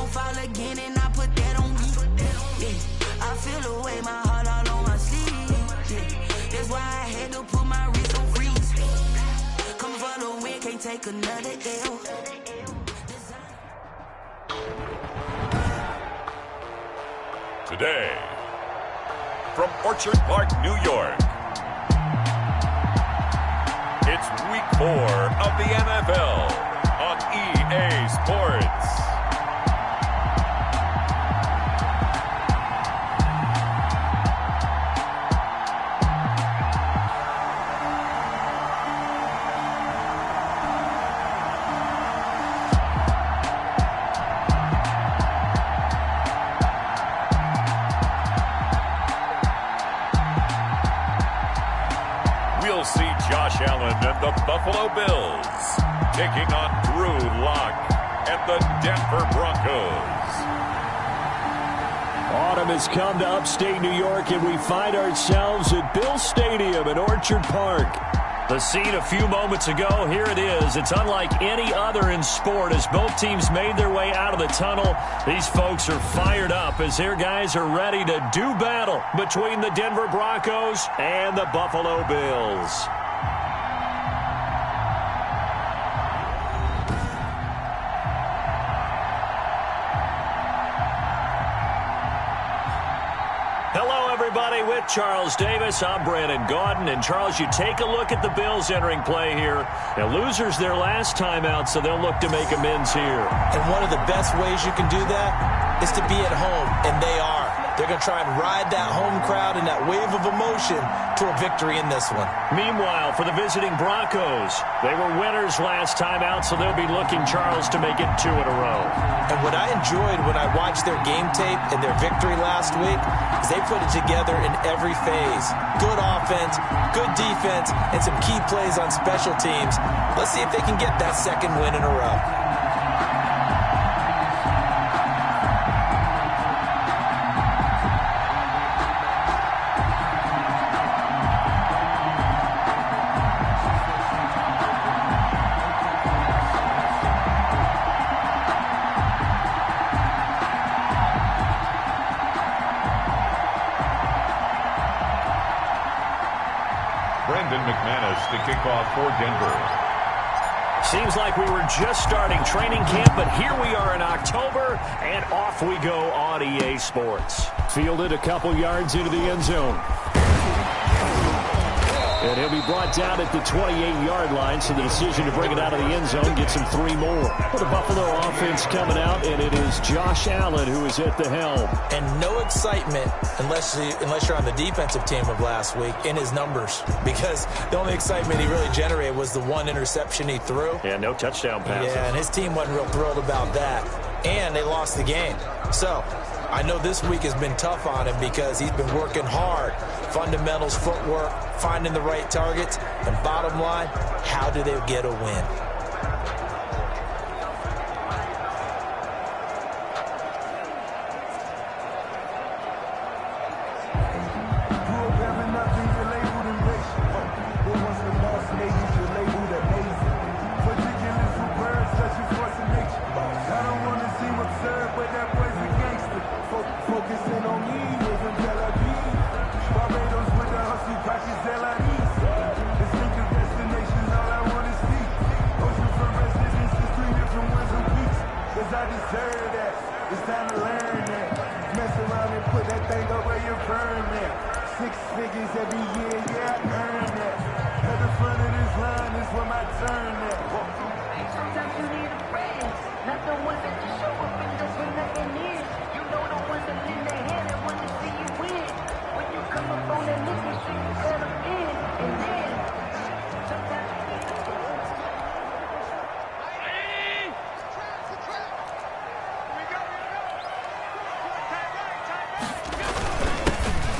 gon' fall again and I put that on me. Yeah, I feel the way, my heart all on my sleeve. Yeah, that's why I had to put my wrist on freeze. Coming for the win, can't take another L. Today, from Orchard Park, New York, it's Week 4 of the NFL on EA Sports. We'll see Josh Allen and the Buffalo Bills taking on Drew Lock and the Denver Broncos. Autumn has come to upstate New York, and we find ourselves at Bill Stadium in Orchard Park. The scene a few moments ago, here it is. It's unlike any other in sport as both teams made their way out of the tunnel. These folks are fired up as their guys are ready to do battle between the Denver Broncos and the Buffalo Bills. Hello, everybody. With Charles Davis, I'm Brandon Gaudin. And, Charles, you take a look at the Bills entering play here. Now, losers their last time out, so they'll look to make amends here. And one of the best ways you can do that is to be at home, and they are. They're going to try and ride that home crowd and that wave of emotion to a victory in this one. Meanwhile, for the visiting Broncos, they were winners last time out, so they'll be looking, Charles, to make it 2 in a row. And what I enjoyed when I watched their game tape and their victory last week is they put it together in every phase. Good offense, good defense, and some key plays on special teams. Let's see if they can get that second win in a row. To kick off for Denver. Seems like we were just starting training camp, but here we are in October, and off we go on EA Sports. Fielded a couple yards into the end zone. And he'll be brought down at the 28-yard line, so the decision to bring it out of the end zone gets him 3 more. For the Buffalo offense coming out, and it is Josh Allen who is at the helm. And no excitement, unless you're on the defensive team of last week, in his numbers. Because the only excitement he really generated was the 1 interception he threw. Yeah, no touchdown passes. Yeah, and his team wasn't real thrilled about that. And they lost the game. So I know this week has been tough on him because he's been working hard. Fundamentals, footwork, finding the right targets. And bottom line, how do they get a win?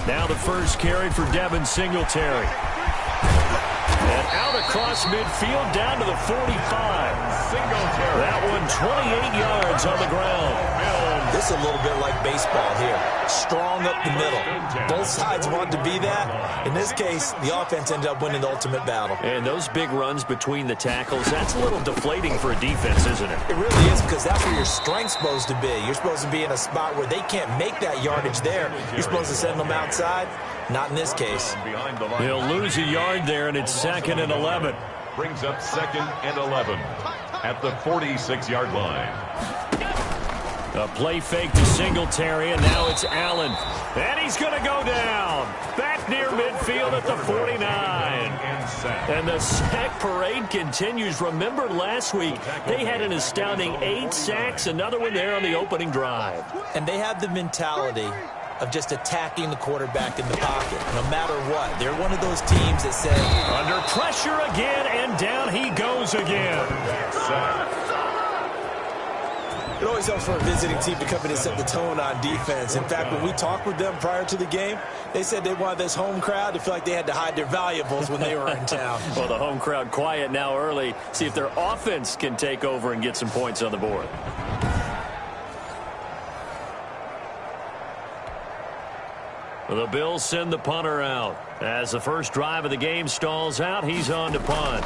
Now the first carry for Devin Singletary. And out across midfield down to the 45. Singletary. That one 28 yards on the ground. This is a little bit like baseball here. Strong up the middle. Both sides want to be that. In this case, the offense ended up winning the ultimate battle. And those big runs between the tackles, that's a little deflating for a defense, isn't it? It really is, because that's where your strength's supposed to be. You're supposed to be in a spot where they can't make that yardage there. You're supposed to send them outside. Not in this case. He'll lose a yard there, and it's 2nd and 11. Brings up 2nd and 11 at the 46-yard line. A play fake to Singletary, and now it's Allen. And he's going to go down. Back near midfield at the 49. And the sack parade continues. Remember last week, they had an astounding 8 sacks, another one there on the opening drive. And they have the mentality of just attacking the quarterback in the pocket, no matter what. They're one of those teams that say, under pressure again, and down he goes again. It always helps for a visiting team to come in and set the tone on defense. In fact, when we talked with them prior to the game, they said they wanted this home crowd to feel like they had to hide their valuables when they were in town. Well, the home crowd quiet now early. See if their offense can take over and get some points on the board. The Bills send the punter out. As the first drive of the game stalls out, he's on to punt.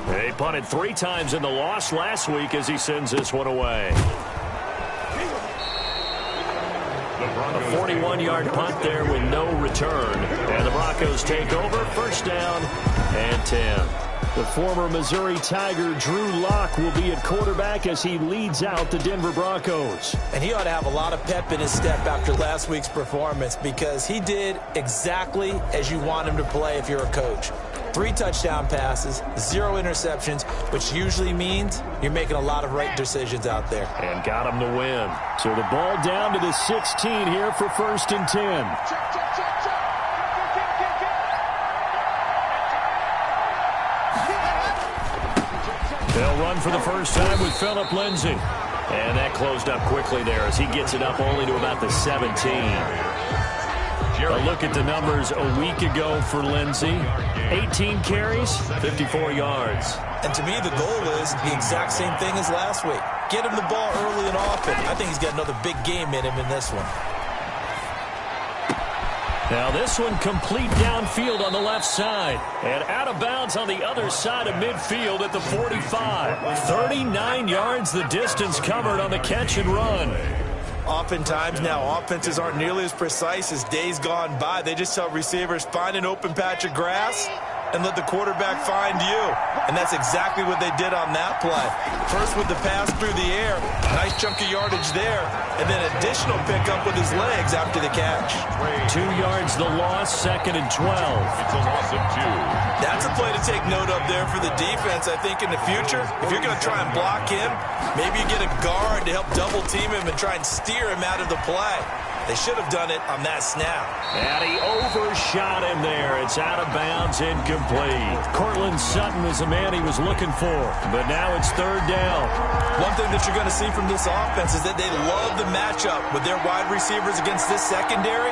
They punted 3 times in the loss last week as he sends this one away. A 41-yard punt there with no return. And the Broncos take over, 1st down and 10. The former Missouri Tiger Drew Lock will be at quarterback as he leads out the Denver Broncos. And he ought to have a lot of pep in his step after last week's performance, because he did exactly as you want him to play if you're a coach. 3 touchdown passes, 0 interceptions, which usually means you're making a lot of right decisions out there. And got him the win. So the ball down to the 16 here for 1st and 10. They'll run for the first time with Phillip Lindsay. And that closed up quickly there as he gets it up only to about the 17. A look at the numbers a week ago for Lindsay. 18 carries, 54 yards. And to me, the goal is the exact same thing as last week. Get him the ball early and often. I think he's got another big game in him in this one. Now this one complete downfield on the left side. And out of bounds on the other side of midfield at the 45. 39 yards the distance covered on the catch and run. Oftentimes now, offenses aren't nearly as precise as days gone by. They just tell receivers, find an open patch of grass and let the quarterback find you. And that's exactly what they did on that play. First with the pass through the air, nice chunk of yardage there, and then additional pickup with his legs after the catch. 2 yards the loss, 2nd and 12. It's a loss of 2. That's a play to take note of there for the defense, I think, in the future. If you're going to try and block him, maybe you get a guard to help double team him and try and steer him out of the play. They should have done it on that snap. And he overshot him there. It's out of bounds, incomplete. Cortland Sutton is the man he was looking for. But now it's 3rd down. One thing that you're going to see from this offense is that they love the matchup with their wide receivers against this secondary.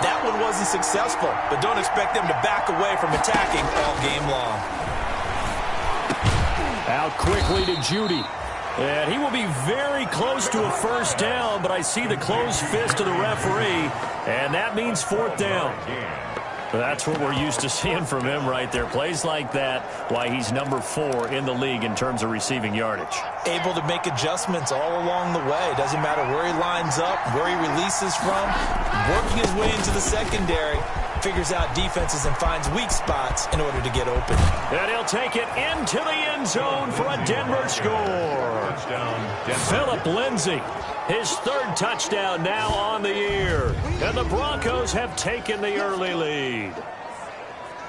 That one wasn't successful, but don't expect them to back away from attacking all game long. Out quickly to Judy. And he will be very close to a 1st down, but I see the closed fist of the referee, and that means 4th down. That's what we're used to seeing from him right there. Plays like that, why he's number 4 in the league in terms of receiving yardage. Able to make adjustments all along the way. Doesn't matter where he lines up, where he releases from. Working his way into the secondary, figures out defenses and finds weak spots in order to get open. And he'll take it into the end zone for a Denver score. Phillip Lindsay, his 3rd touchdown now on the year. And the Broncos have taken the early lead.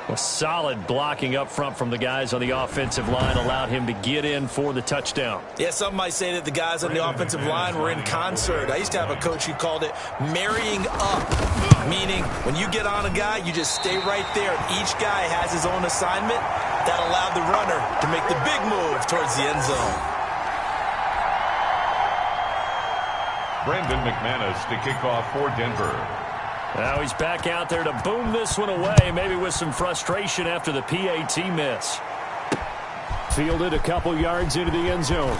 A solid blocking up front from the guys on the offensive line allowed him to get in for the touchdown. Yeah, some might say that the guys on the offensive line were in concert. I used to have a coach who called it marrying up, meaning when you get on a guy, you just stay right there. Each guy has his own assignment. That allowed the runner to make the big move towards the end zone. Brandon McManus to kick off for Denver. Now he's back out there to boom this one away, maybe with some frustration after the PAT miss. Fielded a couple yards into the end zone.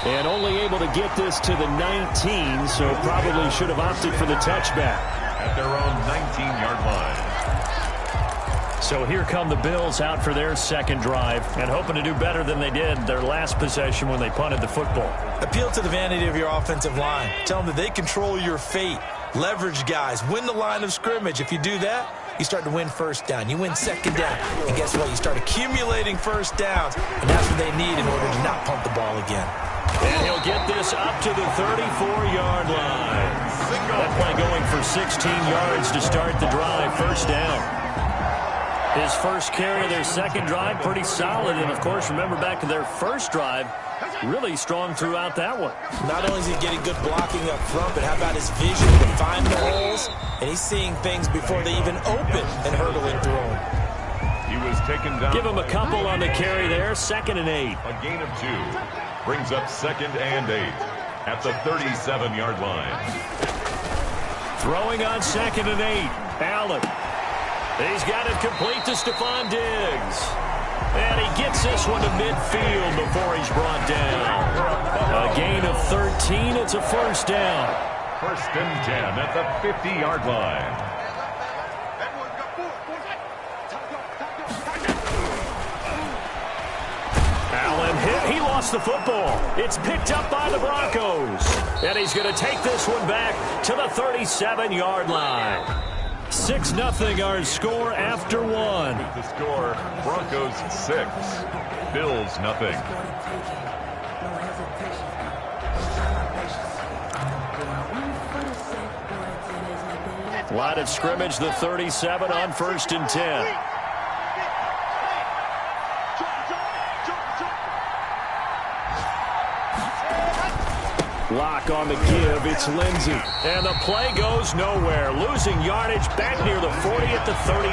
And only able to get this to the 19, so probably should have opted for the touchback. At their own 19-yard line. So here come the Bills out for their second drive and hoping to do better than they did their last possession when they punted the football. Appeal to the vanity of your offensive line. Tell them that they control your fate. Leverage guys. Win the line of scrimmage. If you do that, you start to win first down. You win second down. And guess what? You start accumulating first downs. And that's what they need in order to not punt the ball again. And he'll get this up to the 34-yard line. That play going for 16 yards to start the drive. First down. His first carry of their second drive, pretty solid. And, of course, remember back to their first drive, really strong throughout that one. Not only is he getting good blocking up front, but how about his vision to find the holes? And he's seeing things before they even open and hurdling through them. He was taken down. Give him a couple on the carry there. 2nd and 8. A gain of 2. Brings up 2nd and 8 at the 37-yard line. Throwing on 2nd and 8. Allen. He's got it complete to Stephon Diggs. And he gets this one to midfield before he's brought down. A gain of 13. It's a first down. 1st and 10 at the 50-yard line. Allen hit. He lost the football. It's picked up by the Broncos. And he's going to take this one back to the 37-yard line. 6-0 our score after one. The score, Broncos 6, Bills nothing. Line of scrimmage, the 37 on 1st and 10. Lock on the give. It's Lindsey. And the play goes nowhere. Losing yardage back near the 40 at the 39.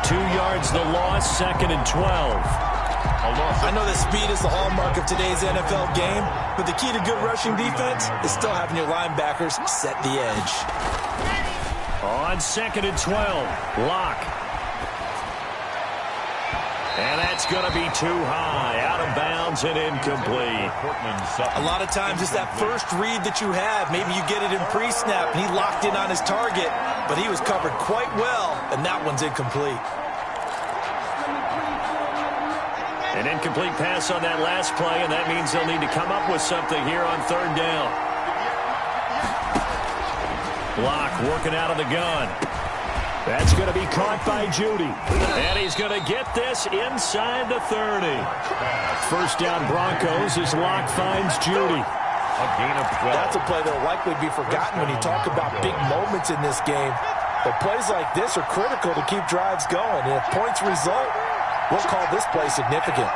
2 yards the loss, 2nd and 12. I know that speed is the hallmark of today's NFL game, but the key to good rushing defense is still having your linebackers set the edge. On 2nd and 12. Lock. And that's going to be too high. Out of bounds and incomplete. A lot of times it's that first read that you have. Maybe you get it in pre-snap and he locked in on his target, but he was covered quite well, and that one's incomplete. An incomplete pass on that last play, and that means they'll need to come up with something here on 3rd down. Block working out of the gun. That's going to be caught by Judy. And he's going to get this inside the 30. First down Broncos as Locke finds Judy. A gain of 12. That's a play that will likely be forgotten when you talk about big moments in this game. But plays like this are critical to keep drives going. And if points result, we'll call this play significant.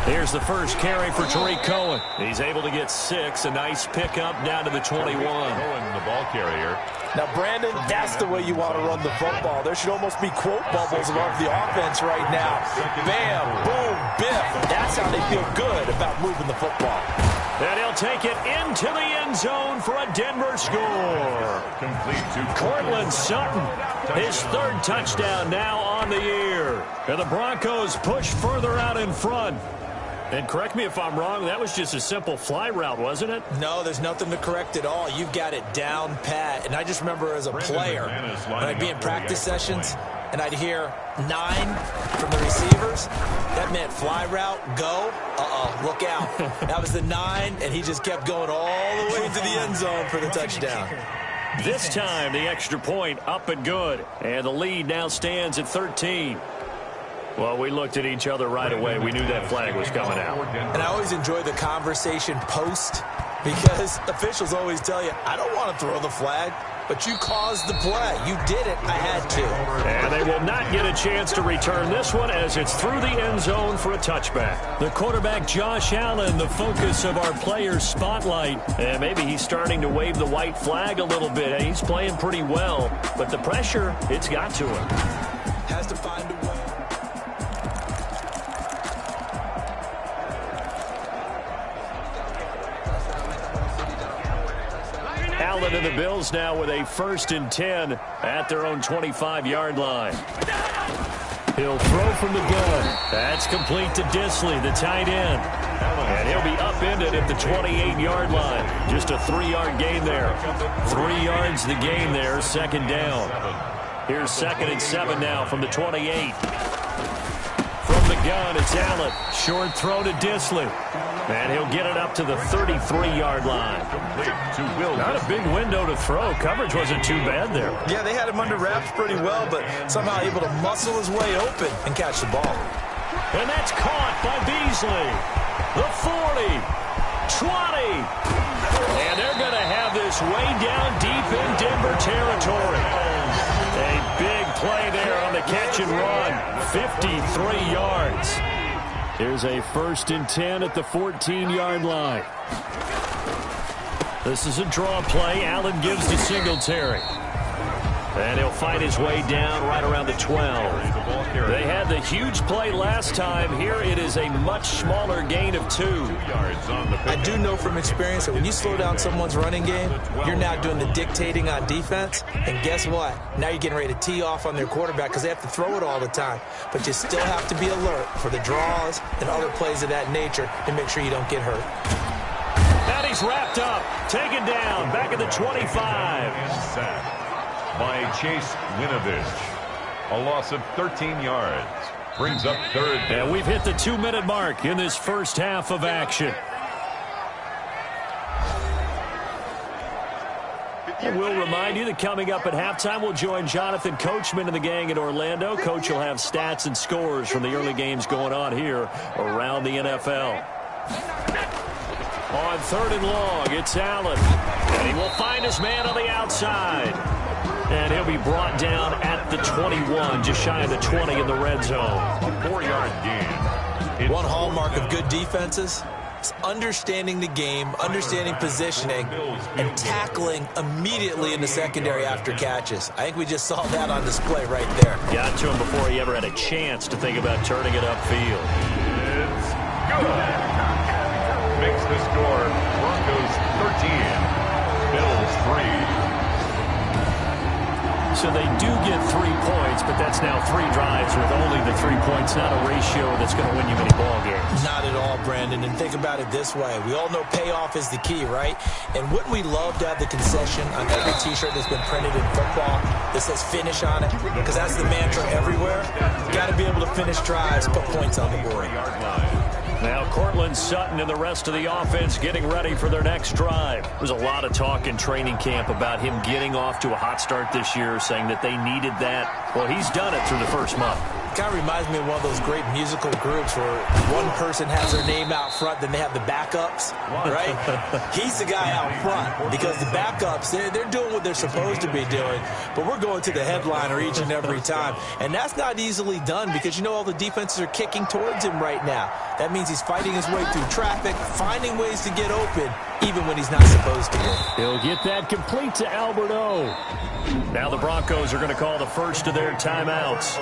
Here's the first carry for Tariq Cohen. He's able to get 6. A nice pickup down to the 21. Cohen, the ball carrier. Now, Brandon, that's the way you want to run the football. There should almost be quote bubbles above the offense right now. Bam, boom, biff. That's how they feel good about moving the football. And he'll take it into the end zone for a Denver score. Complete to Cortland Sutton, his 3rd touchdown now on the year. And the Broncos push further out in front. And correct me if I'm wrong, that was just a simple fly route, wasn't it? No, there's nothing to correct at all. You've got it down pat. And I just remember as a player, when I'd be in practice sessions and I'd hear 9 from the receivers, that meant fly route, go, look out. That was the 9, and he just kept going all the way into the end zone for the touchdown. This time, the extra point up and good. And the lead now stands at 13. Well, we looked at each other right away. We knew that flag was coming out. And I always enjoy the conversation post because officials always tell you, I don't want to throw the flag, but you caused the play. You did it. I had to. And they will not get a chance to return this one as it's through the end zone for a touchback. The quarterback, Josh Allen, the focus of our players' spotlight. And maybe he's starting to wave the white flag a little bit. He's playing pretty well, but the pressure, it's got to him. Has to find a way. Allen and the Bills now with a 1st and 10 at their own 25-yard line. He'll throw from the gun. That's complete to Disley, the tight end. And he'll be upended at the 28-yard line. Just a 3-yard gain there. 3 yards the gain there, second down. Here's 2nd and 7 now from the 28. From the gun, it's Allen. Short throw to Disley. And he'll get it up to the 33-yard line. Not a big window to throw. Coverage wasn't too bad there. Yeah, they had him under wraps pretty well, but somehow able to muscle his way open and catch the ball. And that's caught by Beasley. The 40, 20. And they're going to have this way down deep in Denver territory. A big play there on the catch and run. 53 yards. Here's a 1st and 10 at the 14-yard line. This is a draw play. Allen gives to Singletary. And he'll find his way down right around the 12. They had the huge play last time. Here it is a much smaller gain of 2. I do know from experience that when you slow down someone's running game, you're now doing the dictating on defense. And guess what? Now you're getting ready to tee off on their quarterback because they have to throw it all the time. But you still have to be alert for the draws and other plays of that nature to make sure you don't get hurt. And he's wrapped up, taken down, back at the 25. By Chase Winovich. A loss of 13 yards. Brings up 3rd down. And we've hit the 2-minute mark in this first half of action. And we'll remind you that coming up at halftime, we'll join Jonathan Coachman and the gang in Orlando. Coach will have stats and scores from the early games going on here around the NFL. On 3rd and long, it's Allen. And he will find his man on the outside. And he'll be brought down at the 21, just shy of the 20 in the red zone. 4-yard gain. One hallmark of good defenses is understanding the game, understanding positioning, and tackling immediately in the secondary after catches. I think we just saw that on display right there. Got to him before he ever had a chance to think about turning it upfield. It's good. Makes the score Broncos 13, Bills 3. So they do get 3 points, but that's now 3 drives with only the 3 points, not a ratio that's going to win you many ball games. Not at all, Brandon. And think about it this way. We all know payoff is the key, right? And wouldn't we love to have the concession on every T-shirt that's been printed in football that says finish on it? Because that's the mantra everywhere. You got to be able to finish drives, put points on the board. Now Cortland Sutton and the rest of the offense getting ready for their next drive. There's a lot of talk in training camp about him getting off to a hot start this year, saying that they needed that. Well, he's done it through the first month. Kind of reminds me of one of those great musical groups where one person has their name out front, then they have the backups, right? He's the guy out front because the backups, they're doing what they're supposed to be doing, but we're going to the headliner each and every time. And that's not easily done because, you know, all the defenses are kicking towards him right now. That means he's fighting his way through traffic, finding ways to get open, even when he's not supposed to be. He'll get that complete to Alberto. Now the Broncos are going to call the first of their timeouts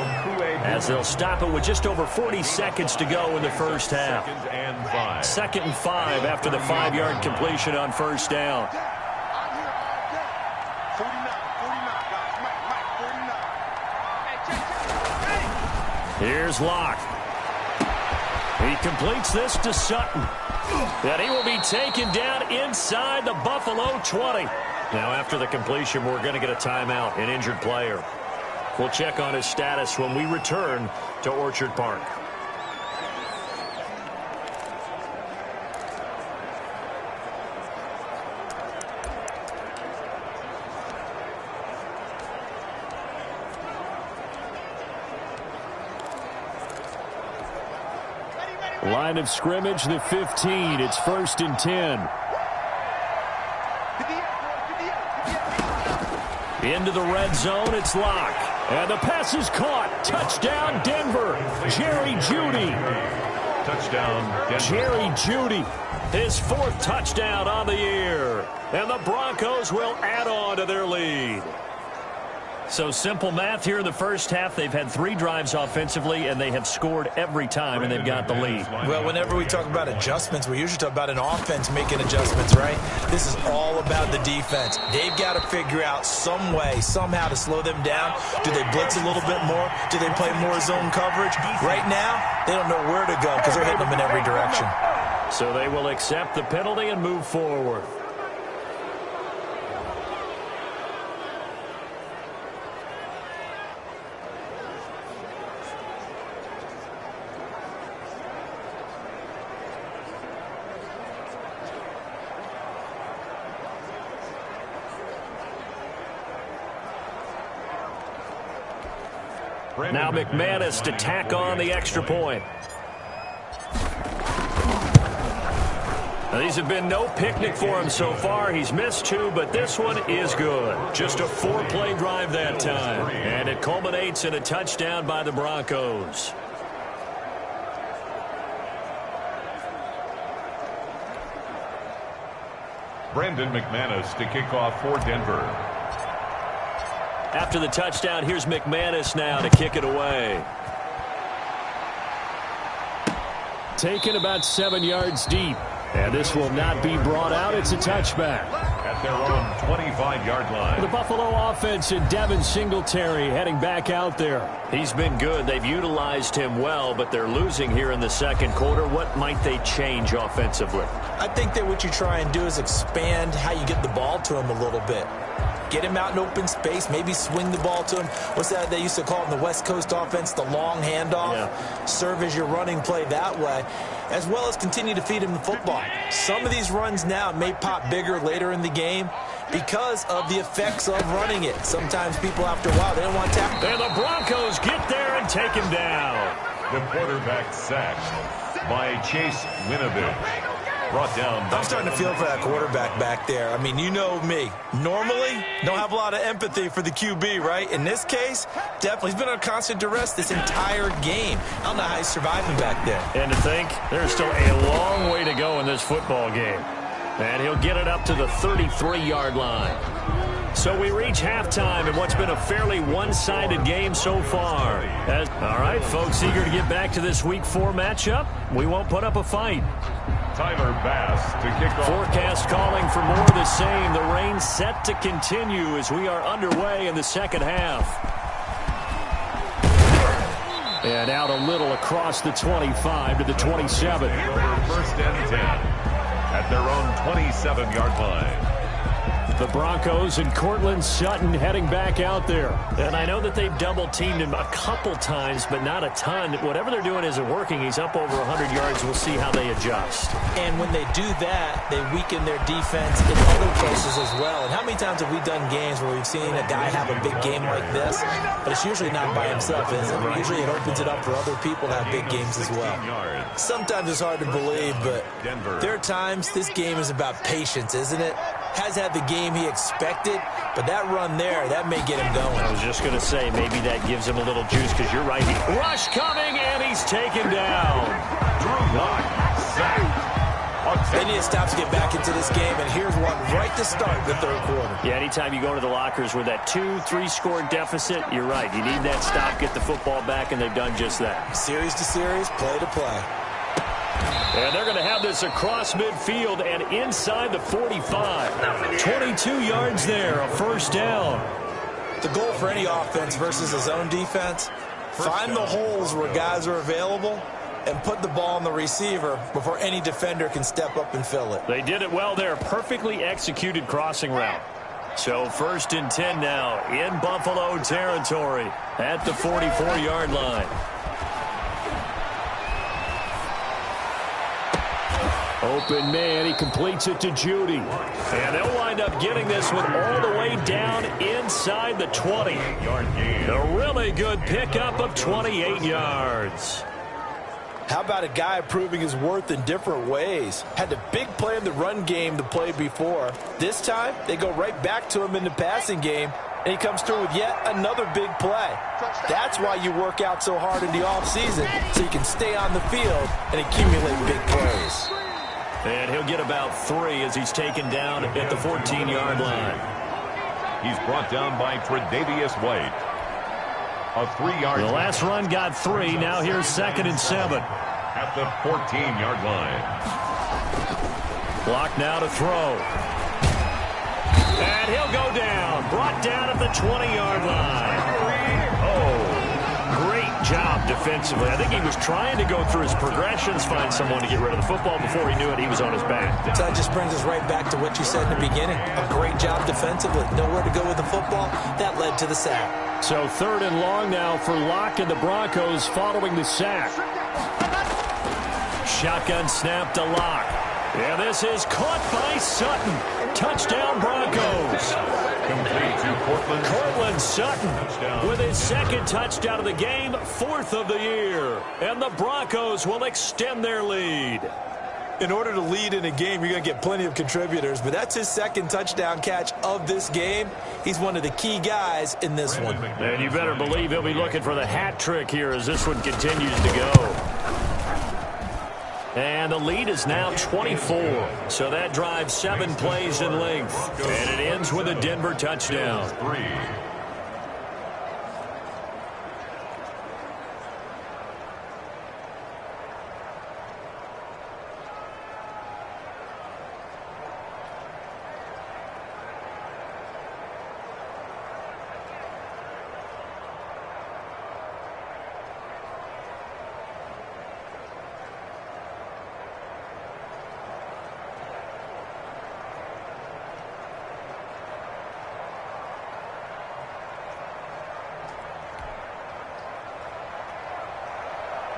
as they'll stop it with just over 40 seconds to go in the first half. 2nd and 5 after the 5-yard completion on first down. Here's Locke. He completes this to Sutton. And he will be taken down inside the Buffalo 20. Now, after the completion, we're going to get a timeout, an injured player. We'll check on his status when we return to Orchard Park. Line of scrimmage, the 15. It's 1st and 10. Into the red zone, it's Locke. And the pass is caught. Touchdown, Denver. Jerry Jeudy. Touchdown, Denver. Jerry Jeudy, his 4th touchdown on the year. And the Broncos will add on to their lead. So simple math here in the first half. They've had 3 drives offensively, and they have scored every time, and they've got the lead. Well, whenever we talk about adjustments, we usually talk about an offense making adjustments, right? This is all about the defense. They've got to figure out some way, somehow to slow them down. Do they blitz a little bit more? Do they play more zone coverage? Right now, they don't know where to go because they're hitting them in every direction. So they will accept the penalty and move forward. Now McManus to tack on the extra point. Now, these have been no picnic for him so far. He's missed 2, but this one is good. Just a 4-play drive that time. And it culminates in a touchdown by the Broncos. Brandon McManus to kick off for Denver. After the touchdown, here's McManus now to kick it away. Taken about 7 yards deep. And this will not be brought out. It's a touchback. At their own 25-yard line. The Buffalo offense and Devin Singletary heading back out there. He's been good. They've utilized him well, but they're losing here in the second quarter. What might they change offensively? I think that what you try and do is expand how you get the ball to him a little bit. Get him out in open space, maybe swing the ball to him. What's that they used to call it in the West Coast offense, the long handoff? Yeah. Serve as your running play that way, as well as continue to feed him the football. Some of these runs now may pop bigger later in the game because of the effects of running it. Sometimes people, after a while, they don't want to tackle. And the Broncos get there and take him down. The quarterback sacked by Chase Winovich. Brought down. I'm starting to feel for that quarterback back there. I mean, you know me. Normally, don't have a lot of empathy for the QB, right? In this case, definitely. He's been on constant duress this entire game. I don't know how he's surviving back there. And to think, there's still a long way to go in this football game. And he'll get it up to the 33-yard line. So we reach halftime in what's been a fairly one-sided game so far. All right, folks, eager to get back to this Week 4 matchup. We won't put up a fight. Tyler Bass to kick off. Forecast calling for more of the same. The rain set to continue as we are underway in the second half. And out a little across the 25 to the 27. First and 10 at their own 27-yard line. The Broncos and Cortland Sutton heading back out there. And I know that they've double-teamed him a couple times, but not a ton. Whatever they're doing isn't working. He's up over 100 yards. We'll see how they adjust. And when they do that, they weaken their defense in other places as well. And how many times have we done games where we've seen a guy have a big game like this? But it's usually not by himself, is it? Usually it opens it up for other people to have big games as well. Sometimes it's hard to believe, but there are times this game is about patience, isn't it? Has had the game he expected, but that run there, that may get him going. I was just going to say, maybe that gives him a little juice, because you're right. Rush coming, and he's taken down. Drew Lock, sacked. They need to stop to get back into this game, and here's one right to start the third quarter. Yeah, anytime you go to the lockers with that 2-3 score deficit, you're right. You need that stop, get the football back, and they've done just that. Series to series, play to play. And they're going to have this across midfield and inside the 45. 22 yards there, a first down. The goal for any offense versus a zone defense, find the holes where guys are available and put the ball on the receiver before any defender can step up and fill it. They did it well there. Perfectly executed crossing route. So 1st and 10 now in Buffalo territory at the 44-yard line. Open man, he completes it to Judy. And they'll wind up getting this one all the way down inside the 20. A really good pickup of 28 yards. How about a guy proving his worth in different ways? Had a big play in the run game the play before. This time, they go right back to him in the passing game, and he comes through with yet another big play. That's why you work out so hard in the offseason, so you can stay on the field and accumulate big plays. And he'll get about 3 as he's taken down at the 14-yard line. He's brought down by Tre'Davious White. A 3-yard. The last run got 3. Now here's 2nd and 7. At the 14-yard line. Clock now to throw. And he'll go down. Brought down at the 20-yard line. Oh, great job defensively. I think he was trying to go through his progressions, find someone to get rid of the football. Before he knew it, he was on his back. So that just brings us right back to what you said in the beginning. A great job defensively. Nowhere to go with the football. That led to the sack. So 3rd and long now for Locke and the Broncos following the sack. Shotgun snap to Locke. And this is caught by Sutton. Touchdown Broncos. Complete to Cortland Sutton with his 2nd touchdown of the game, 4th of the year. And the Broncos will extend their lead. In order to lead in a game, you're going to get plenty of contributors, but that's his 2nd touchdown catch of this game. He's one of the key guys in this one. And you better believe he'll be looking for the hat trick here as this one continues to go. And the lead is now 24. So that drives 7 plays in length. And it ends with a Denver touchdown. 3.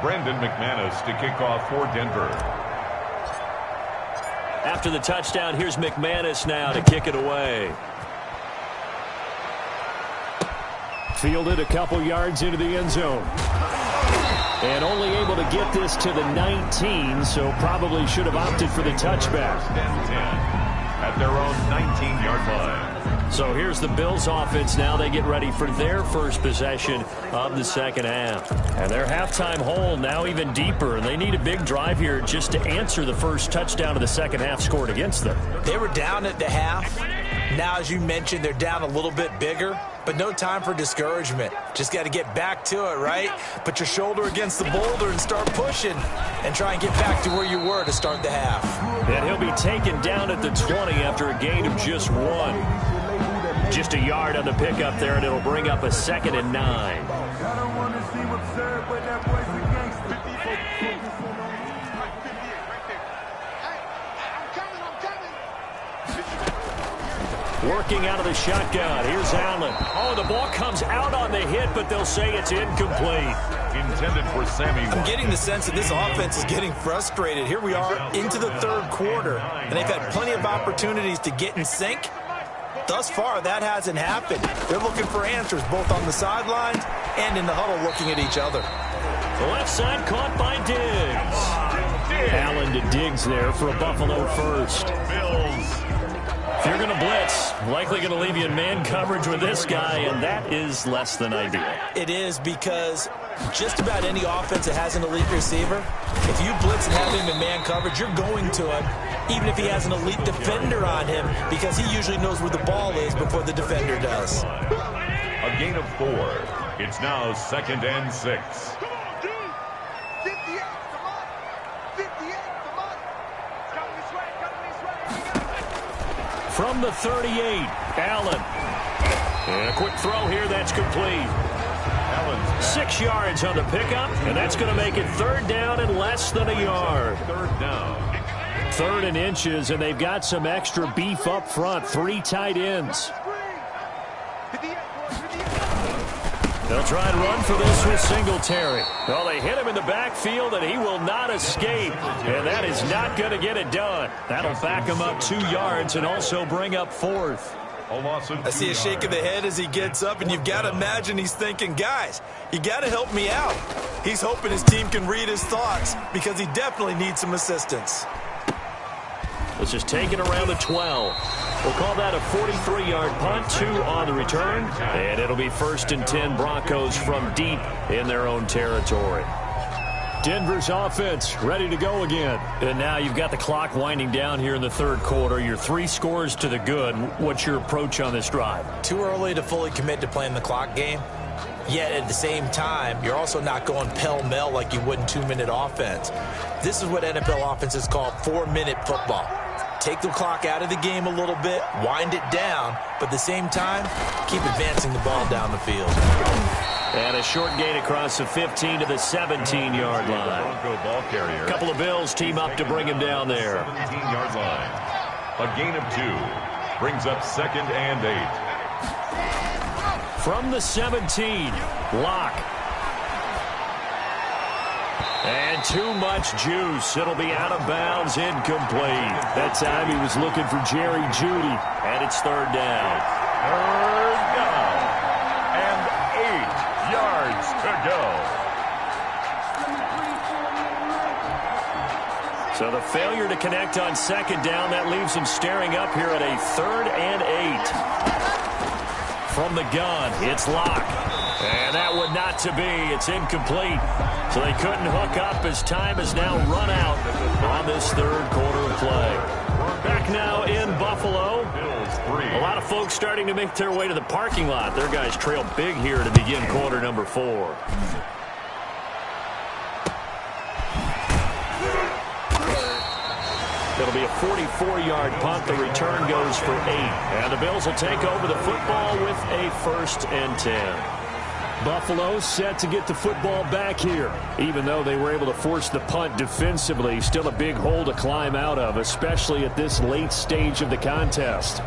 Brandon McManus to kick off for Denver. After the touchdown, here's McManus now to kick it away. Fielded a couple yards into the end zone. And only able to get this to the 19, so probably should have opted for the touchback. 10 at their own 19-yard line. So here's the Bills offense now. They get ready for their first possession of the second half. And their halftime hole now even deeper. And they need a big drive here just to answer the first touchdown of the second half scored against them. They were down at the half. Now, as you mentioned, they're down a little bit bigger, but no time for discouragement. Just got to get back to it, right? Put your shoulder against the boulder and start pushing and try and get back to where you were to start the half. And he'll be taken down at the 20 after a gain of just 1. Just a yard on the pickup there, and it'll bring up a 2nd and 9. I don't want to seem absurd, but that boy's a gangster. Working out of the shotgun. Here's Allen. Oh, the ball comes out on the hit, but they'll say it's incomplete. Intended for Sammy. I'm getting the sense that this offense is getting frustrated. Here we are into the 3rd quarter, and they've had plenty of opportunities to get in sync. Thus far, that hasn't happened. They're looking for answers both on the sidelines and in the huddle looking at each other. The left side caught by Diggs. Allen to Diggs there for a Buffalo first. If you're going to blitz, likely going to leave you in man coverage with this guy, and that is less than ideal. It is, because just about any offense that has an elite receiver, if you blitz and have him in man coverage, you're going to him, even if he has an elite defender on him, because he usually knows where the ball is before the defender does. A gain of 4. It's now 2nd and 6. From the 38, Allen. And a quick throw here, that's complete. 6 yards on the pickup, and that's going to make it 3rd down and less than a yard. 3rd down. 3rd and inches, and they've got some extra beef up front. 3 tight ends. They'll try and run for this with Singletary. Well, they hit him in the backfield, and he will not escape. And that is not going to get it done. That'll back him up 2 yards and also bring up 4th. I see a shake of the head as he gets up, and you've got to imagine he's thinking, guys, you got to help me out. He's hoping his team can read his thoughts because he definitely needs some assistance. Let's just take it around the 12. We'll call that a 43-yard punt, 2 on the return, and it'll be 1st and 10 Broncos from deep in their own territory. Denver's offense ready to go again. And now you've got the clock winding down here in the third quarter. You're 3 scores to the good. What's your approach on this drive? Too early to fully commit to playing the clock game. Yet at the same time, you're also not going pell-mell like you would in 2-minute offense. This is what NFL offenses call 4-minute football. Take the clock out of the game a little bit, wind it down, but at the same time, keep advancing the ball down the field. And a short gain across the 15 to the 17-yard line. Bronco ball carrier. A couple of Bills team up to bring him down there. 17-yard line. A gain of 2. Brings up 2nd and 8. From the 17, Locke. And too much juice. It'll be out of bounds, incomplete. That time he was looking for Jerry Jeudy, and it's 3rd down. 3rd down. And 8 yards to go. So the failure to connect on 2nd down, that leaves him staring up here at a 3rd and 8. From the gun, it's Locke. And that would not to be. It's incomplete. So they couldn't hook up as time has now run out on this third quarter of play. Back now in Buffalo. A lot of folks starting to make their way to the parking lot. Their guys trail big here to begin quarter number 4. It'll be a 44-yard punt. The return goes for 8. And the Bills will take over the football with a 1st and 10. Buffalo set to get the football back here. Even though they were able to force the punt defensively, still a big hole to climb out of, especially at this late stage of the contest.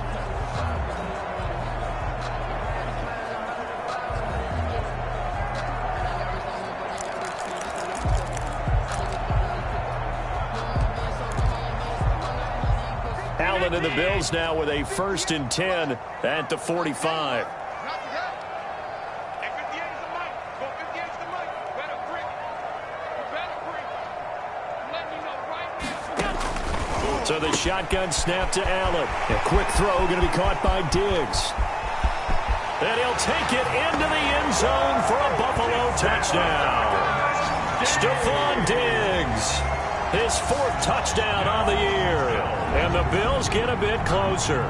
Allen and the Bills now with a 1st and 10 at the 45. So the shotgun snap to Allen. A quick throw going to be caught by Diggs. And he'll take it into the end zone for a Buffalo touchdown. Stephon Diggs, his 4th touchdown on the year. And the Bills get a bit closer.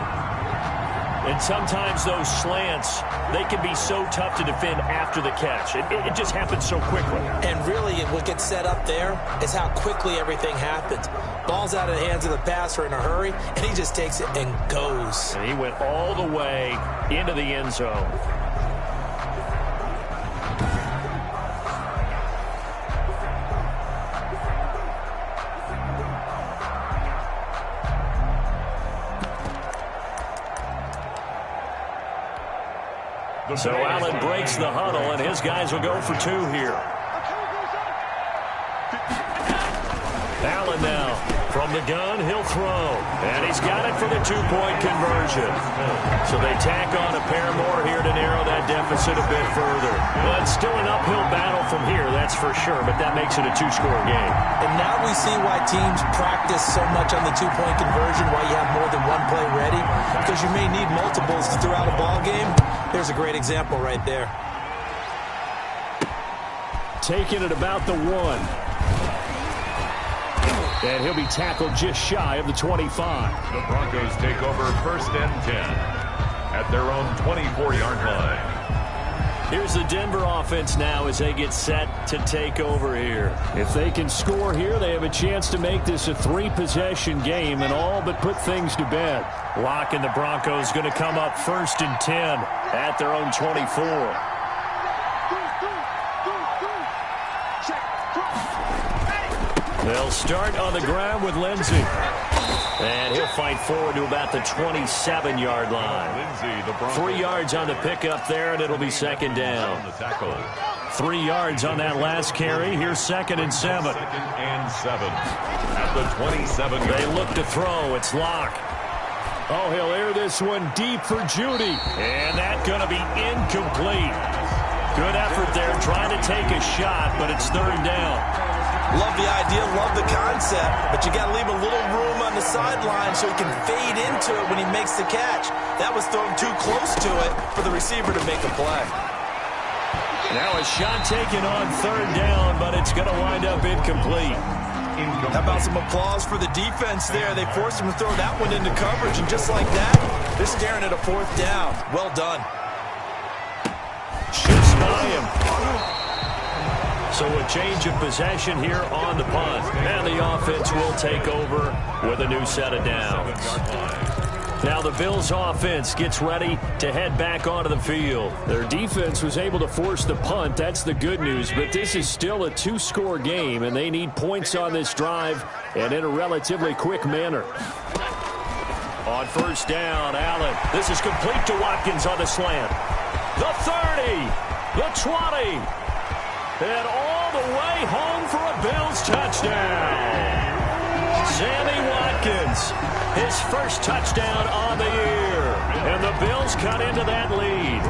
And sometimes those slants, they can be so tough to defend after the catch. It just happens so quickly. And really, what gets set up there is how quickly everything happens. Ball's out of the hands of the passer in a hurry, and he just takes it and goes. And he went all the way into the end zone. So Allen breaks the huddle, and his guys will go for 2 here. Allen now from the gun, he'll throw. And he's got it for the 2-point conversion. So they tack on a pair more here to narrow that deficit a bit further. But still an uphill battle from here, that's for sure. But that makes it a 2-score game. And now we see why teams practice so much on the 2-point conversion, why you have more than one play ready. Because you may need multiples throughout a ball game. There's a great example right there. Taking it about the 1. And he'll be tackled just shy of the 25. The Broncos take over 1st and 10 at their own 24-yard line. Here's the Denver offense now as they get set to take over here. If they can score here, they have a chance to make this a 3-possession game and all but put things to bed. Locke and the Broncos going to come up 1st and 10 at their own 24. They'll start on the ground with Lindsey. And he'll fight forward to about the 27-yard line. 3 yards on the pickup there, and it'll be 2nd down. 3 yards on that last carry. Here's 2nd and 7. 2nd and 7 at the 27. They look to throw. It's Locke. Oh, he'll air this one deep for Jeudy. And that's going to be incomplete. Good effort there trying to take a shot, but it's 3rd down. Love the idea, love the concept, but you got to leave a little room on the sideline so he can fade into it when he makes the catch. That was thrown too close to it for the receiver to make a play. Now a shot taken on third down, but it's going to wind up incomplete. How about some applause for the defense there? They forced him to throw that one into coverage, and just like that, they're staring at a fourth down. Well done. Shoots by him. So a change of possession here on the punt. And the offense will take over with a new set of downs. Now the Bills offense gets ready to head back onto the field. Their defense was able to force the punt. That's the good news. But this is still a two-score game, and they need points on this drive and in a relatively quick manner. On first down, Allen. This is complete to Watkins on the slant. The 30, the 20, and all the way home for a Bills touchdown. Sammy Watkins, his first touchdown on the year. And the Bills cut into that lead.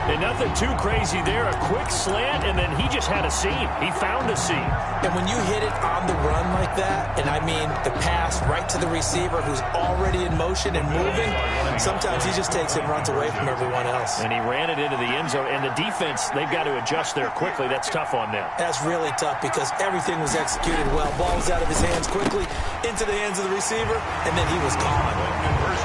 And nothing too crazy there. A quick slant, and then he just had a seam. He found a seam. And when you hit it on the run like that, and I mean the pass right to the receiver who's already in motion and moving, sometimes he just takes it and runs away from everyone else. And he ran it into the end zone. And the defense, they've got to adjust there quickly. That's tough on them. That's really tough because everything was executed well. Ball was out of his hands quickly, into the hands of the receiver, and then he was gone.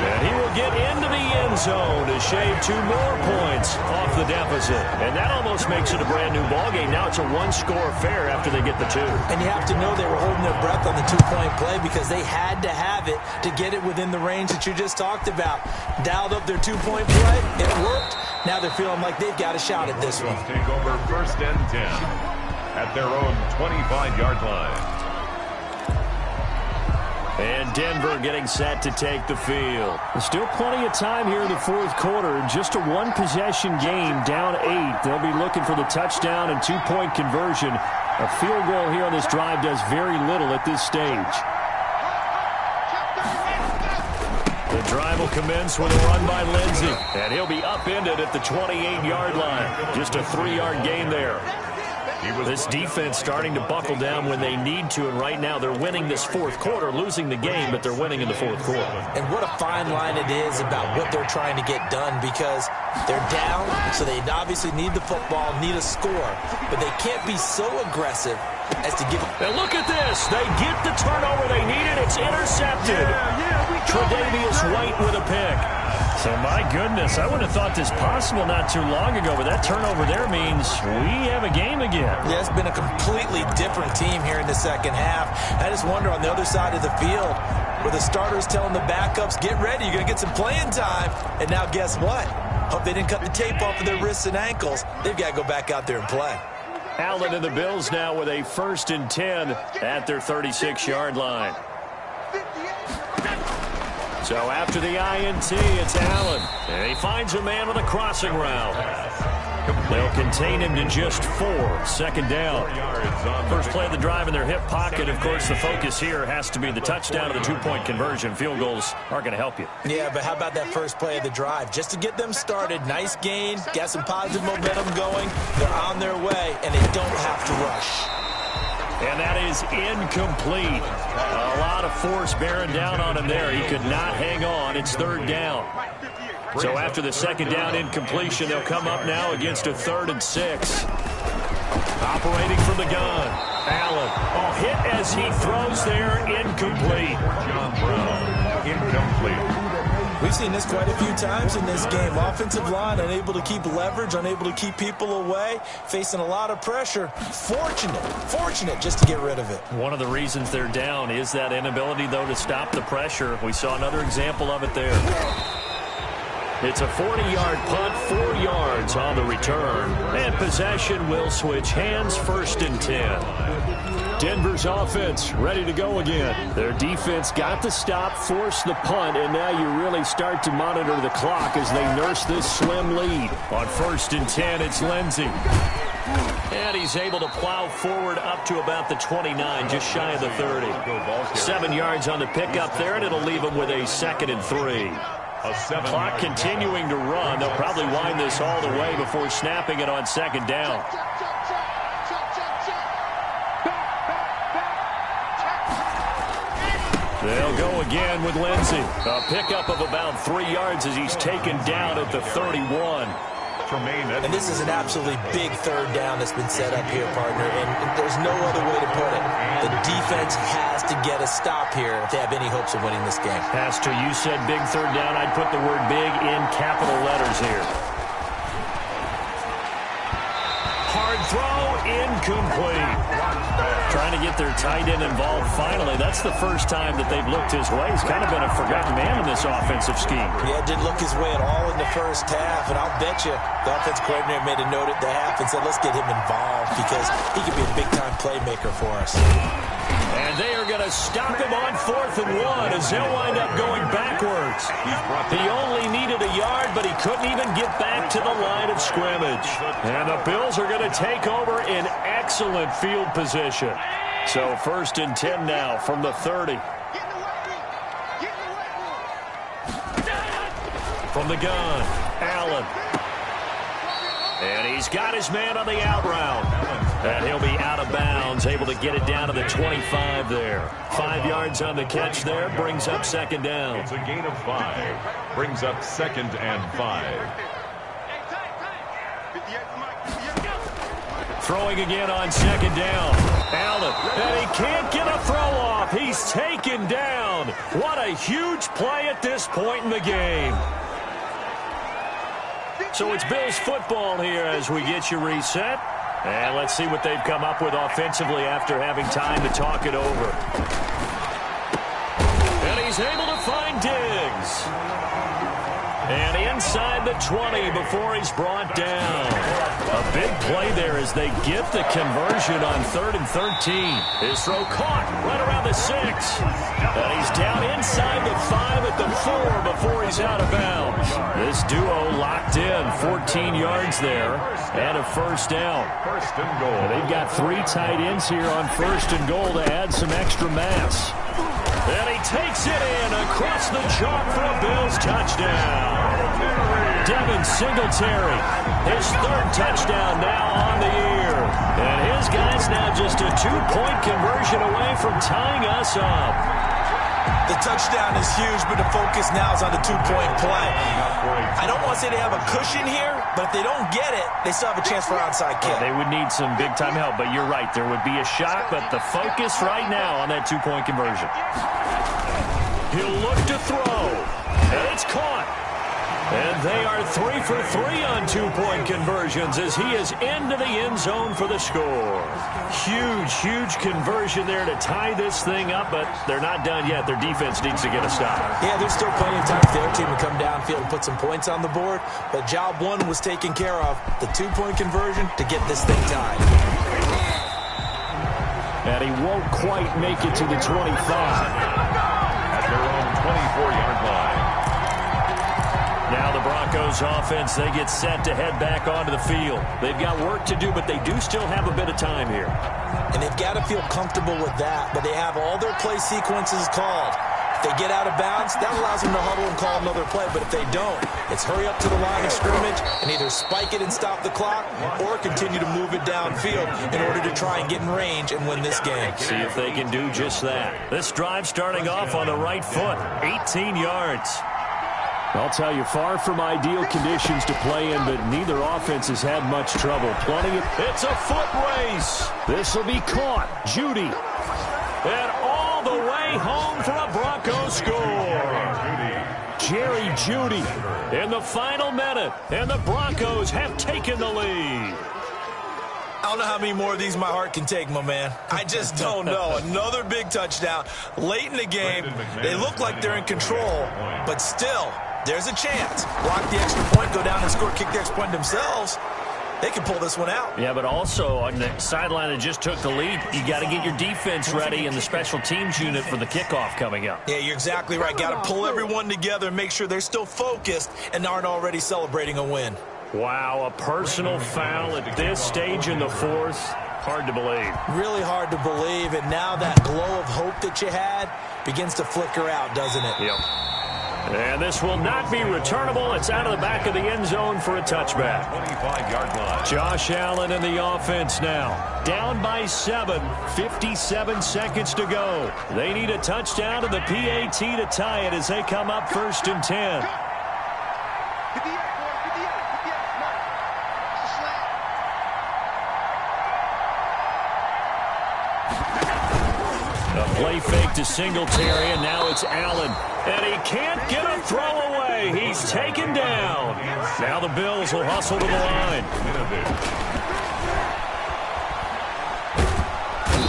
And he will get into the end zone to shave 2 more points off the deficit. And that almost makes it a brand new ball game. Now it's a one-score affair after they get the 2. And you have to know they were holding their breath on the 2-point play because they had to have it to get it within the range that you just talked about. Dialed up their 2-point play. It worked. Now they're feeling like they've got a shot at this one. Take over first and 10 at their own 25-yard line. And Denver getting set to take the field. There's still plenty of time here in the fourth quarter. Just a one-possession game, down 8. They'll be looking for the touchdown and 2-point conversion. A field goal here on this drive does very little at this stage. The drive will commence with a run by Lindsey. And he'll be upended at the 28-yard line. Just a 3-yard gain there. This defense starting to buckle down when they need to, and right now they're winning this fourth quarter, losing the game, but they're winning in the fourth quarter. And what a fine line it is about what they're trying to get done because they're down, so they obviously need the football, need a score, but they can't be so aggressive as to give it. And look at this. They get the turnover they needed. It's intercepted. Tre'Davious White with a pick. So, my goodness, I would have thought this possible not too long ago, but that turnover there means we have a game again. Yeah, it's been a completely different team here in the second half. I just wonder on the other side of the field where the starters telling the backups, get ready, you're going to get some playing time. And now guess what? Hope they didn't cut the tape off of their wrists and ankles. They've got to go back out there and play. Allen and the Bills now with a 1st and 10 at their 36-yard line. So after the INT, it's Allen. And he finds a man with a crossing route. They'll contain him to just 4. 2nd down. First play of the drive in their hip pocket. Of course, the focus here has to be the touchdown and the 2-point conversion. Field goals aren't going to help you. Yeah, but how about that first play of the drive? Just to get them started. Nice gain. Got some positive momentum going. They're on their way, and they don't have to rush. And that is incomplete. A lot of force bearing down on him there. He could not hang on. It's 3rd down. So after the 2nd down incompletion, they'll come up now against a 3rd and 6. Operating from the gun. Allen. Oh, hit as he throws there. Incomplete. John Brown, incomplete. We've seen this quite a few times in this game. Offensive line unable to keep leverage, unable to keep people away, facing a lot of pressure. Fortunate just to get rid of it. One of the reasons they're down is that inability, though, to stop the pressure. We saw another example of it there. It's a 40-yard punt, 4 yards on the return. And possession will switch hands, 1st and 10. Denver's offense ready to go again. Their defense got the stop, forced the punt, and now you really start to monitor the clock as they nurse this slim lead. On 1st and 10, it's Lindsey. And he's able to plow forward up to about the 29, just shy of the 30. 7 yards on the pickup there, and it'll leave him with a 2nd and 3. Clock continuing to run. They'll probably wind this all the way before snapping it on 2nd down. They'll go again with Lindsey. A pickup of about 3 yards as he's taken down at the 31. remain. And this is an absolutely big third down that's been set up here, partner, and there's no other way to put it. The defense has to get a stop here if they have any hopes of winning this game. Pastor, you said big third down. I'd put the word big in capital letters here. Hard throw, incomplete. Trying to get their tight end involved finally. That's the first time that they've looked his way. He's kind of been a forgotten man in this offensive scheme. Yeah, didn't look his way at all in the first half, and I'll bet you the offense coordinator made a note at the half and said, let's get him involved because he could be a big-time playmaker for us. And they are going to stop him on 4th and 1 as they'll wind up going backwards. He only needed a yard, but he couldn't even get back to the line of scrimmage. And the Bills are going to take over in excellent field position. So 1st and 10 now from the 30. From the gun, Allen. And he's got his man on the out route. And he'll be out of bounds, able to get it down to the 25 there. 5 yards on the catch there, brings up 2nd down. It's a gain of 5. Brings up 2nd and 5. Throwing again on 2nd down. Allen, and he can't get a throw off. He's taken down. What a huge play at this point in the game. So it's Bills football here as we get you reset. And let's see what they've come up with offensively after having time to talk it over. And he's able to find Diggs. And inside the 20 before he's brought down. A big play there as they get the conversion on 3rd and 13. His throw caught right around the 6. And he's down inside the 5 at the 4 before he's out of bounds. This duo locked in, 14 yards there, and a 1st down. 1st and goal. They've got 3 tight ends here on 1st and goal to add some extra mass. And he takes it in across the chalk for a Bills touchdown. Devin Singletary, his 3rd touchdown now on the year. And his guy's now just a 2-point conversion away from tying us up. The touchdown is huge, but the focus now is on the 2-point play. I don't want to say they have a cushion here, but if they don't get it, they still have a chance for onside kick. They would need some big-time help, but you're right. There would be a shot, but the focus right now on that 2-point conversion. He'll look to throw, and it's caught. And they are 3 for 3 on 2-point conversions as he is into the end zone for the score. Huge, huge conversion there to tie this thing up, but they're not done yet. Their defense needs to get a stop. Yeah, there's still plenty of time for their team to come downfield and put some points on the board, but job 1 was taken care of, the 2-point conversion to get this thing tied. And he won't quite make it to the 25. At their own 24-yard line. Now the Broncos offense, they get set to head back onto the field. They've got work to do, but they do still have a bit of time here. And they've got to feel comfortable with that, but they have all their play sequences called. If they get out of bounds, that allows them to huddle and call another play, but if they don't, it's hurry up to the line of scrimmage and either spike it and stop the clock or continue to move it downfield in order to try and get in range and win this game. See if they can do just that. This drive starting off on the right foot, 18 yards. I'll tell you, far from ideal conditions to play in, but neither offense has had much trouble. It's a foot race. This will be caught. Judy. And all the way home for a Broncos score. Jerry Judy in the final minute, and the Broncos have taken the lead. I don't know how many more of these my heart can take, my man. I just don't know. Another big touchdown late in the game. They look like they're in control, but still, there's a chance. Block the extra point, go down and score, kick the extra point themselves. They can pull this one out. Yeah, but also on the sideline that just took the lead, you got to get your defense ready and the special teams unit for the kickoff coming up. Yeah, you're exactly right. Got to pull everyone together and make sure they're still focused and aren't already celebrating a win. Wow, a personal foul at this stage in the 4th. Hard to believe. Really hard to believe, and now that glow of hope that you had begins to flicker out, doesn't it? Yep. And this will not be returnable. It's out of the back of the end zone for a touchback. 25-yard line. Josh Allen in the offense now. Down by 7, 57 seconds to go. They need a touchdown to the PAT to tie it as they come up 1st and 10. fake to Singletary, and now it's Allen. And he can't get a throw away. He's taken down. Now the Bills will hustle to the line.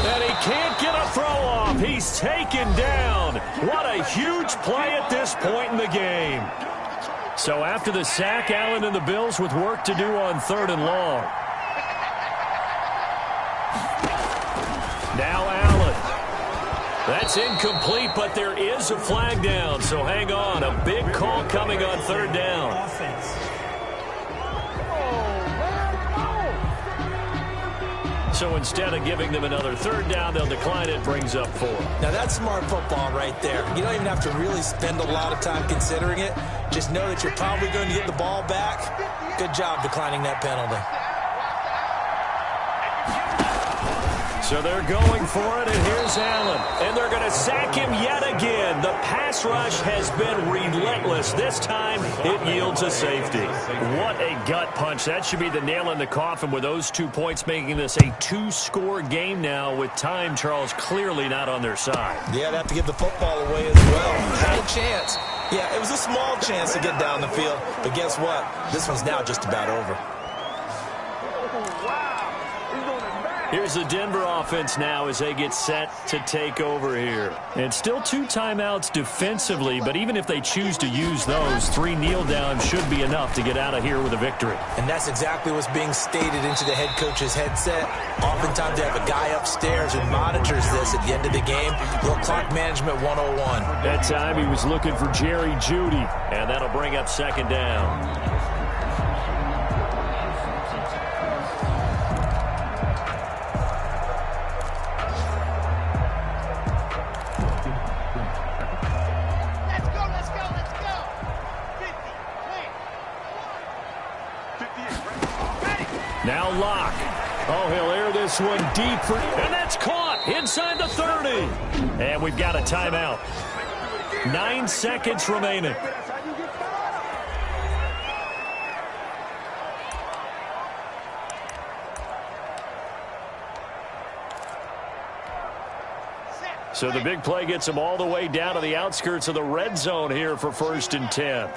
And he can't get a throw off. He's taken down. What a huge play at this point in the game. So after the sack, Allen and the Bills with work to do on 3rd and long. Now Allen. That's incomplete, but there is a flag down, so hang on. A big call coming on 3rd down. So instead of giving them another 3rd down, they'll decline it. Brings up 4. Now that's smart football right there. You don't even have to really spend a lot of time considering it. Just know that you're probably going to get the ball back. Good job declining that penalty. So they're going for it, and here's Allen. And they're going to sack him yet again. The pass rush has been relentless. This time, it yields a safety. What a gut punch. That should be the nail in the coffin with those 2 points, making this a 2-score game now with time, Charles, clearly not on their side. Yeah, they have to give the football away as well. Had a chance. Yeah, it was a small chance to get down the field. But guess what? This one's now just about over. Here's the Denver offense now as they get set to take over here. And still 2 timeouts defensively, but even if they choose to use those, 3 kneel downs should be enough to get out of here with a victory. And that's exactly what's being stated into the head coach's headset. Oftentimes they have a guy upstairs who monitors this at the end of the game. Little clock management 101. That time he was looking for Jerry Jeudy, and that'll bring up 2nd down. Now Locke. Oh, he'll air this one deep for, and that's caught inside the 30. And we've got a timeout. 9 seconds remaining. So the big play gets them all the way down to the outskirts of the red zone here for 1st and 10.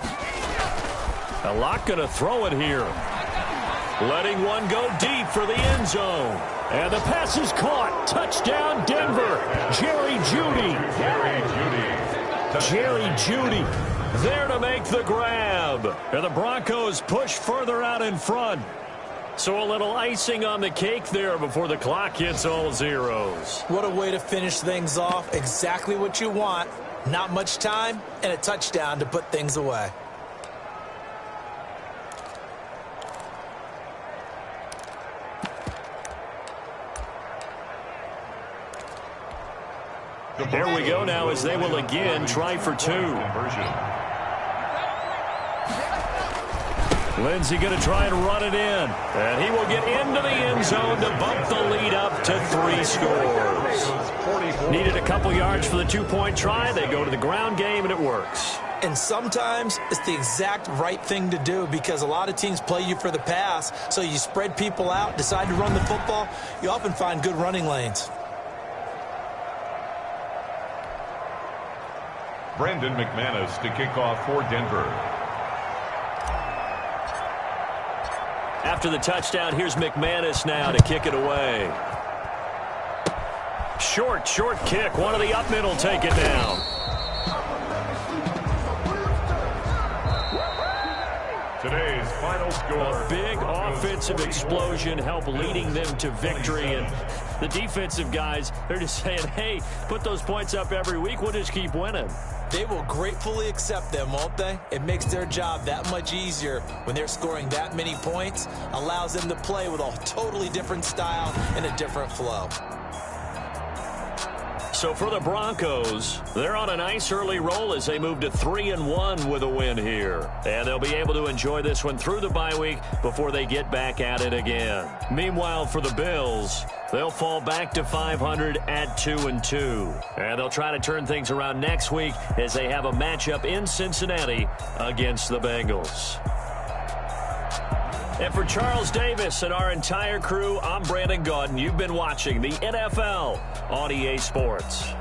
Locke going to throw it here. Letting one go deep for the end zone. And the pass is caught. Touchdown, Denver. Jerry Jeudy. Jerry Jeudy there to make the grab. And the Broncos push further out in front. So a little icing on the cake there before the clock hits all zeros. What a way to finish things off. Exactly what you want. Not much time and a touchdown to put things away. There we go now as they will again try for 2. Lindsey going to try and run it in. And he will get into the end zone to bump the lead up to 3 scores. Needed a couple yards for the 2-point try. They go to the ground game, and it works. And sometimes it's the exact right thing to do because a lot of teams play you for the pass. So you spread people out, decide to run the football. You often find good running lanes. Brandon McManus to kick off for Denver. After the touchdown, here's McManus now to kick it away. Short kick. One of the up middle take it down. Today's final score. A big offensive explosion helped leading them to victory. And the defensive guys, they're just saying, hey, put those points up every week. We'll just keep winning. They will gratefully accept them, won't they? It makes their job that much easier when they're scoring that many points. Allows them to play with a totally different style and a different flow. So for the Broncos, they're on a nice early roll as they move to 3-1 with a win here. And they'll be able to enjoy this one through the bye week before they get back at it again. Meanwhile, for the Bills, they'll fall back to 500 at 2-2. And they'll try to turn things around next week as they have a matchup in Cincinnati against the Bengals. And for Charles Davis and our entire crew, I'm Brandon Gaudin. You've been watching the NFL on EA Sports.